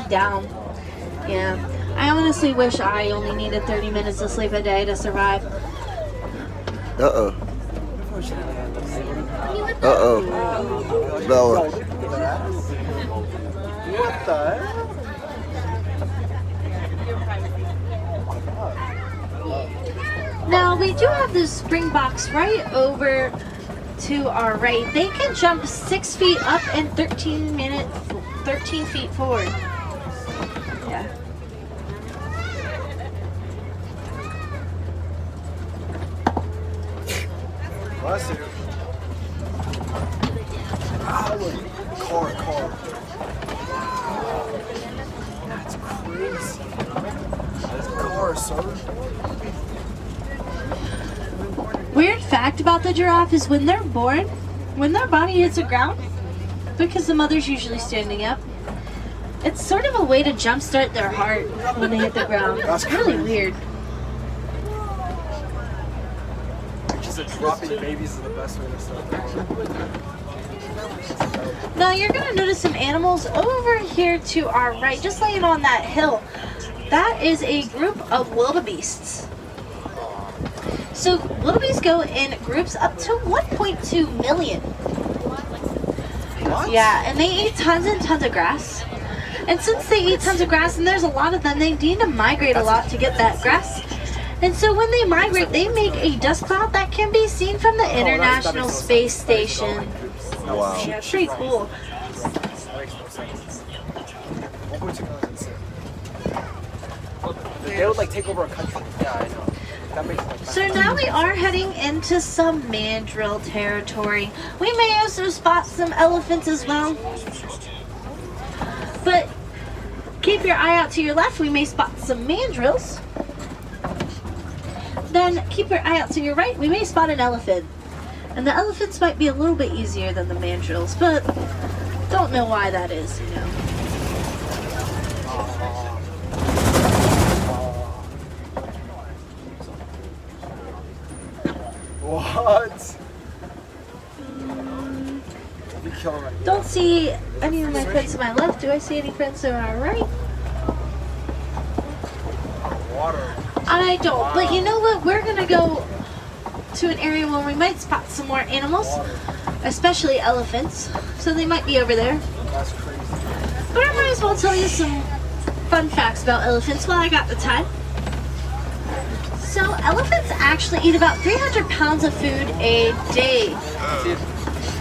down. Yeah. I honestly wish I only needed 30 minutes of sleep a day to survive. Uh-oh. Uh-oh. Bella. What the heck? Now, we do have the Springboks right over to our right. They can jump 6 feet up and 13 feet forward. Yeah. Bless you. Car. That's crazy. That's a car, sir. Weird fact about the giraffe is when they're born, when their body hits the ground, because the mother's usually standing up, it's sort of a way to jumpstart their heart when they hit the ground. That's It's really crazy. weird. She said dropping babies is the best way to start the car. Now you're going to notice some animals over here to our right, just laying on that hill. That is a group of wildebeests. So wildebeests go in groups up to 1.2 million. What? Yeah, and they eat tons and tons of grass. And since they eat tons of grass, and there's a lot of them, they need to migrate a lot to get that grass. And so when they migrate, they make a dust cloud that can be seen from the International Space Station. Wow. Yeah, it's pretty cool. They would like take over a country. Yeah, I know. That makes like So now we are heading into some mandrill territory. We may also spot some elephants as well. But keep your eye out to your left. We may spot some mandrills. Then keep your eye out to your right. We may spot an elephant. And the elephants might be a little bit easier than the mandrills, but don't know why that is, you know. what? You kill him. Don't see any of my friends to my left. Do I see any friends to my right? Water. I don't, but you know what? We're gonna go to an area where we might spot some more animals, especially elephants. So they might be over there. That's crazy. But I might as well tell you some fun facts about elephants while I got the time. So elephants actually eat about 300 pounds of food a day.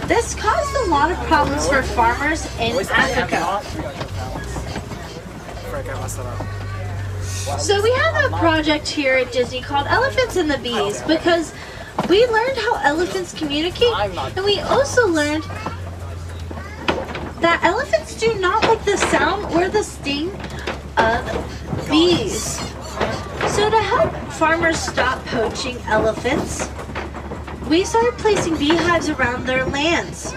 This caused a lot of problems for farmers in Africa. Frick, I messed that up. So we have a project here at Disney called Elephants and the Bees because we learned how elephants communicate, and we also learned that elephants do not like the sound or the sting of bees. So to help farmers stop poaching elephants, we started placing beehives around their lands.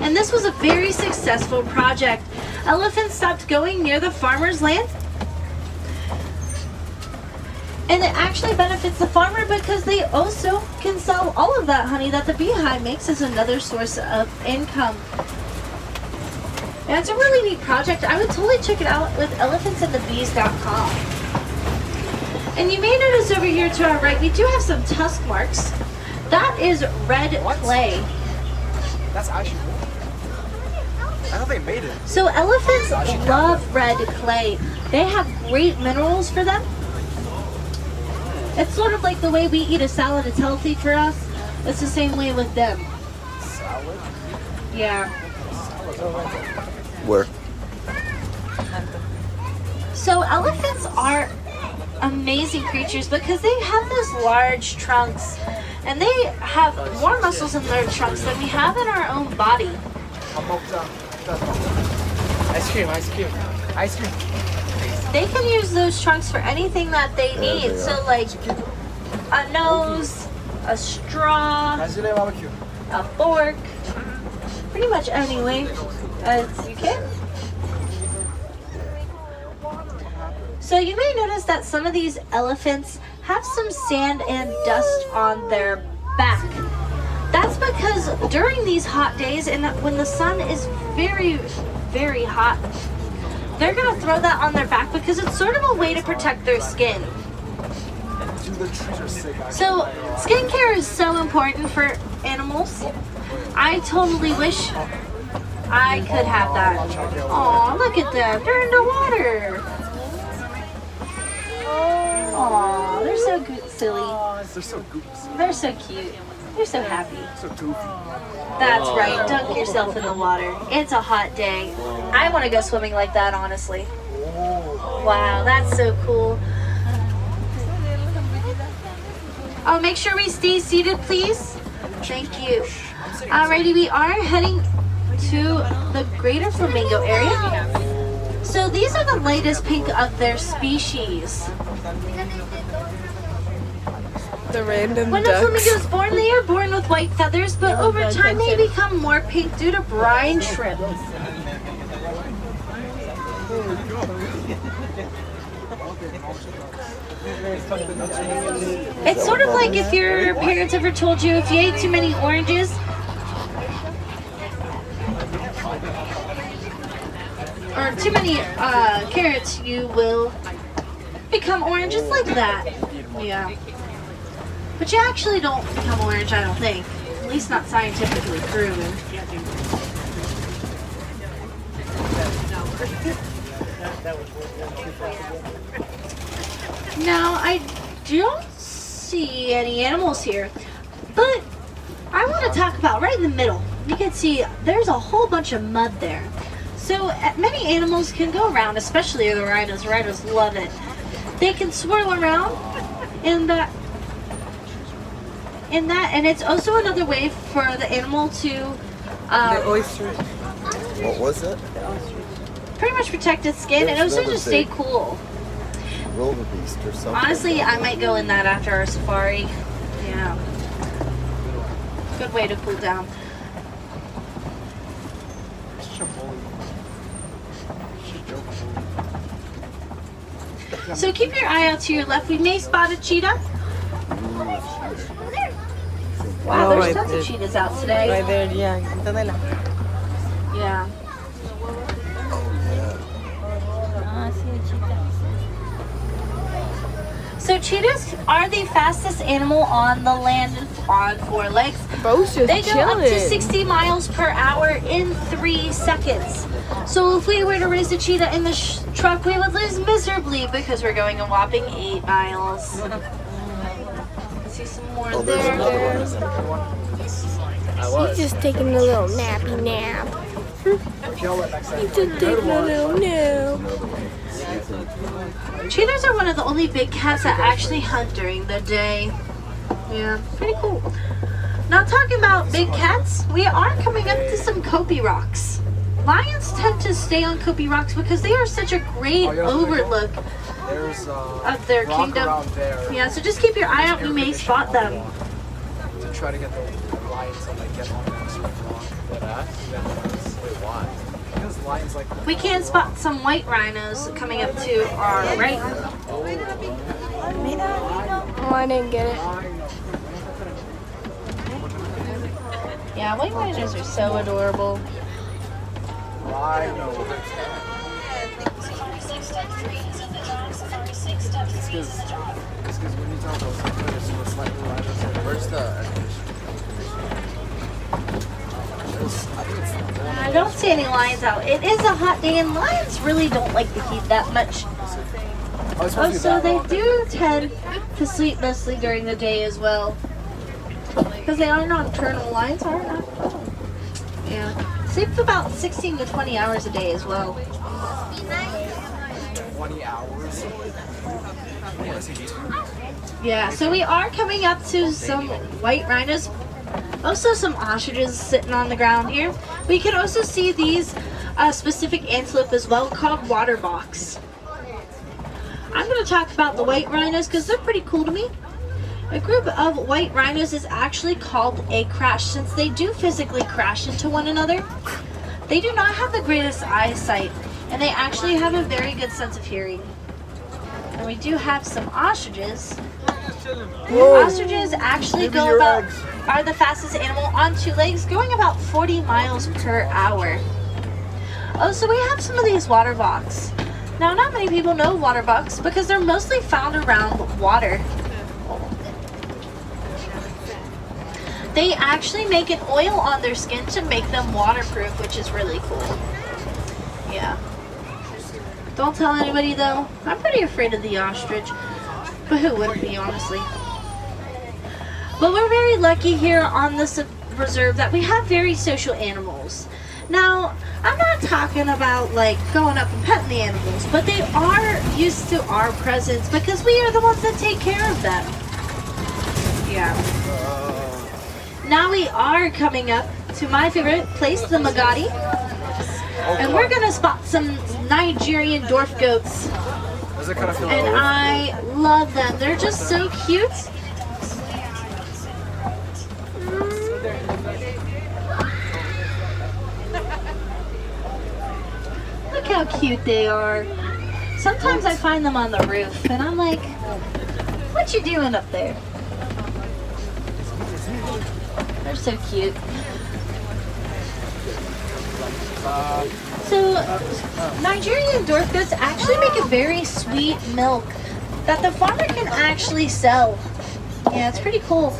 And this was a very successful project. Elephants stopped going near the farmer's land. And it actually benefits the farmer because they also can sell all of that honey that the beehive makes as another source of income. And it's a really neat project. I would totally check it out with elephantsandthebees.com. And you may notice over here to our right, we do have some tusk marks. That is red clay. That's actually cool. I thought they made it. So elephants love red clay. They have great minerals for them. It's sort of like the way we eat a salad is healthy for us. It's the same way with them. Salad? Yeah. Where? So elephants are amazing creatures because they have those large trunks and they have more muscles in their trunks than we have in our own body. Ice cream, ice cream, ice cream. They can use those trunks for anything that they need. they So are. like a nose, a straw, Brazilian barbecue. a fork, pretty much any way as you can. So you may notice that some of these elephants have some sand and dust on their back. That's because during these hot days and when the sun is very, very hot, they're gonna throw that on their back because it's sort of a way to protect their skin. Dude, the trees are sick. So skincare is so important for animals. I totally wish I could have that. Aw, look at them. They're underwater. Aw, they're so silly. They're so goofy. They're so cute. They're so happy. So goofy. That's right. Dunk yourself in the water. It's a hot day. I want to go swimming like that, honestly. Wow, that's so cool. Oh, make sure we stay seated, please. Thank you. Alrighty, we are heading to the Greater Flamingo area. So these are the lightest pink of their species. The random When a ducks. flamingo is born, they are born with white feathers, but over time they become more pink due to brine shrimp. It's sort of like if your parents ever told you if you ate too many oranges, or too many carrots, you will become orange. It's like that. Yeah. But you actually don't become orange, I don't think. At least not scientifically proven. Now, I don't see any animals here, but I want to talk about right in the middle. You can see there's a whole bunch of mud there. So many animals can go around, especially the rhinos. Rhinos love it. They can swirl around in that, and it's also another way for the animal to The oyster. What was it? pretty much protect its skin and There's also another just stay thing. cool. Wildebeest or something. Honestly, I might go in that after our safari. Yeah. Good way to cool down. So keep your eye out to your left. We may spot a cheetah. Wow, Oh, there's right tons there. of cheetahs out today. Right there, yeah. Antonella. Yeah. So cheetahs are the fastest animal on the land on four legs. Bro's just They go up to chilling. 60 miles per hour in 3 seconds. So if we were to race a cheetah in the truck, we would lose miserably because we're going a whopping 8 miles. See some more Oh, there's another there. one. He's just taking a little nappy nap. He's just taking a little nap. Cheetahs are one of the only big cats that actually hunt during the day. Yeah, pretty cool. Now talking about big cats, we are coming up to some Kopi Rocks. Lions tend to stay on Kopi Rocks because they are such a great overlook There's of their rock kingdom. around there Yeah, so just keep your eye out. We may spot them. to try to get the lions and like get on that sort of rock. Wait, why? Because lions like We can spot some white rhinos coming up to our right. Oh, I didn't get it. Yeah, white rhinos are so adorable. rhino. It's because when you talk about something, it's just slightly rhinos. Where's the air conditioner? I don't see any lions out. It is a hot day and lions really don't like the heat that much. Oh, so they do tend to sleep mostly during the day as well. Because they are nocturnal. Lions are nocturnal. Yeah. Sleep about 16 to 20 hours a day as well. 20 hours. Yeah, so we are coming up to some white rhinos. Also some ostriches sitting on the ground here. We can also see these specific antelope as well called water box. I'm going to talk about the white rhinos because they're pretty cool to me. A group of white rhinos is actually called a crash since they do physically crash into one another. They do not have the greatest eyesight and they actually have a very good sense of hearing. And we do have some ostriches. Ostriches actually are the fastest animal on 2 legs, going about 40 miles per hour. Oh, so we have some of these water bucks. Now, not many people know water bucks because they're mostly found around water. They actually make an oil on their skin to make them waterproof, which is really cool. Yeah. Don't tell anybody though. I'm pretty afraid of the ostrich. But who wouldn't be, honestly? But we're very lucky here on this reserve that we have very social animals. Now, I'm not talking about like going up and petting the animals, but they are used to our presence because we are the ones that take care of them. Yeah. Now we are coming up to my favorite place, the Magadi. And we're gonna spot some Nigerian dwarf goats. Does it kind of feel And old? I love them. They're just so cute. Look how cute they are. Sometimes I find them on the roof and I'm like, what you doing up there? They're so cute. So, Nigerian dwarf goats actually make a very sweet milk that the farmer can actually sell. Yeah, it's pretty cool.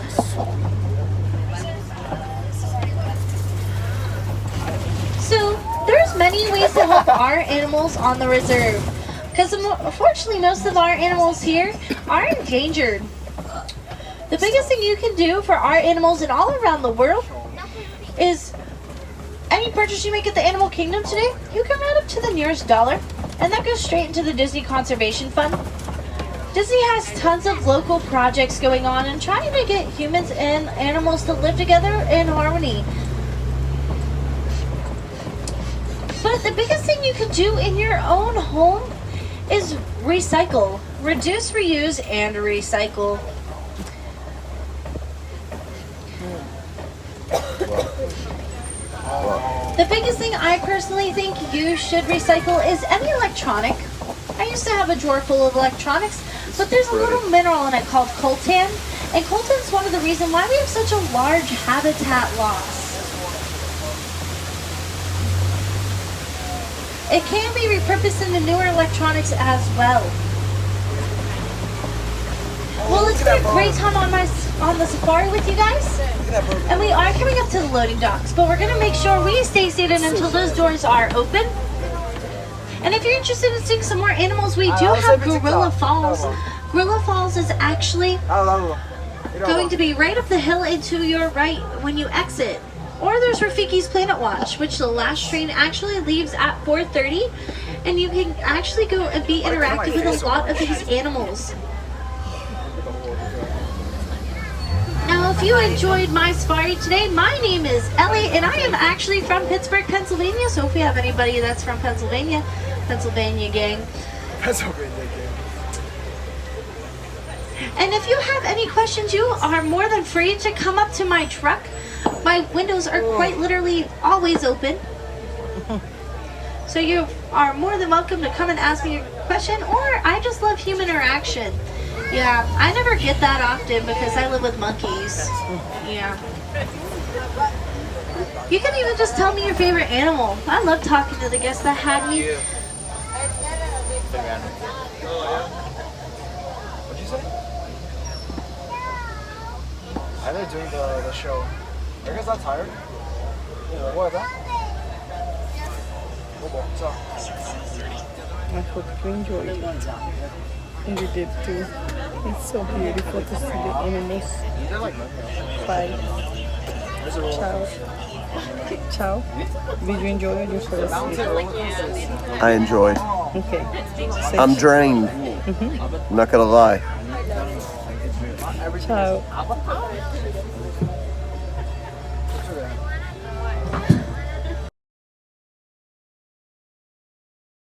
So, there's many ways to help our animals on the reserve. Because unfortunately, most of our animals here are endangered. The biggest thing you can do for our animals and all around the world is any purchase you make at the Animal Kingdom today, you can round up to the nearest dollar, and that goes straight into the Disney Conservation Fund. Disney has tons of local projects going on and trying to get humans and animals to live together in harmony. But the biggest thing you can do in your own home is recycle. Reduce, reuse, and recycle. The biggest thing I personally think you should recycle is any electronic. I used to have a drawer full of electronics, but there's a little mineral in it called coltan, and coltan is one of the reasons why we have such a large habitat loss. It can be repurposed into newer electronics as well. Well, it's been a great time on the safari with you guys. And we are coming up to the loading docks, but we're going to make sure we stay seated until those doors are open. And if you're interested in seeing some more animals, we do have Gorilla Falls. Gorilla Falls is actually going to be right up the hill and to your right when you exit. Or there's Rafiki's Planet Watch, which the last train actually leaves at 4:30, and you can actually go and be interactive with a lot of these animals. Now, if you enjoyed my safari today, my name is Ellie, and I am actually from Pittsburgh, Pennsylvania. So if we have anybody that's from Pennsylvania gang. And if you have any questions, you are more than free to come up to my truck. My windows are quite literally always open. So you are more than welcome to come and ask me a question, or I just love human interaction. Yeah, I never get that often because I live with monkeys. Yeah. You can even just tell me your favorite animal. I love talking to the guests that had me. What'd you say? I know doing the show. Are you guys not tired? What is that? I hope you enjoyed it. And you did too. It's so beautiful to see the animals. Bye. Ciao. Ciao. Did you enjoy it? You fell asleep. I enjoyed. Okay. I'm drained. I'm not gonna lie. Ciao.